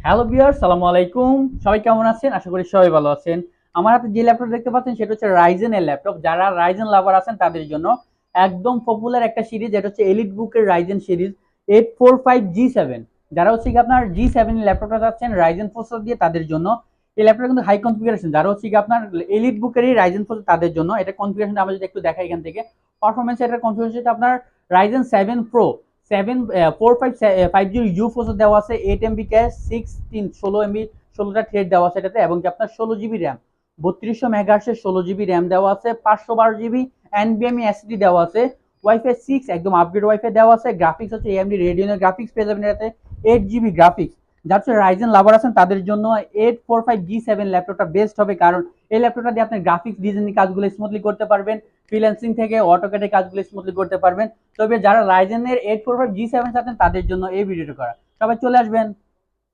Hello viewers, সালামু আলাইকুম। সবাই কেমন আছেন? আশা করি সবাই ভালো আছেন। আমার হাতে যে ল্যাপটপ দেখতে পাচ্ছেন সেটা হচ্ছে রাইজেন এর ল্যাপটপ। যারা রাইজেন লাভার আছেন তাদের জন্য একদম পপুলার একটা সিরিজ, এটা হচ্ছে এলিট বুকের রাইজেন সিরিজ 845G7। যারা হচ্ছে কি আপনার G7 ল্যাপটপটা চাচ্ছেন রাইজেন প্রসেসর দিয়ে তাদের জন্য এই ল্যাপটপটা কিন্তু হাই কনফিগারেশন। যারা হচ্ছে কি আপনার এলিট বুকেরই রাইজেন প্রসেসর তাদের জন্য এটা কনফিগারেশনটা আমরা যদি একটু দেখাই এখান থেকে পারফরমেন্স, এটার কনফিগারেশনটা আপনার রাইজেন 7 প্রো 7 4550 ইউ প্রসেসর দেওয়া আছে, 8 এমবি ক্যাশ, 16 এমবি 16টা থ্রেড দেওয়া আছে এটাতে, এবং কি আপনার 16 জিবি র্যাম, 3200 মেগাহার্টসের 16 জিবি র্যাম দেওয়া আছে, 512 জিবি এনবিএমই এসএসডি দেওয়া আছে, ওয়াইফাই 6 একদম আপগ্রেড ওয়াইফাই দেওয়া আছে, গ্রাফিক্স হচ্ছে এএমডি রেডিয়নের গ্রাফিক্স পেয়ে যাবেন এটাতে, 8 জিবি গ্রাফিক্স। যারা হচ্ছে রাইজেন লাভার আছেন তাদের জন্য 845G7 ল্যাপটপটা বেস্ট হবে, কারণ এই ল্যাপটপটা দিয়ে আপনি গ্রাফিক্স ডিজাইনিং কাজগুলো স্মুথলি করতে পারবেন, ফ্রিল্যান্সিং থেকে অটোক্যাডের কাজগুলো স্মুথলি করতে পারবেন। তবে যারা রাইজেনের 845G7 চাচ্ছেন তাদের জন্য এই ভিডিওটা করা। সবাই চলে আসবেন।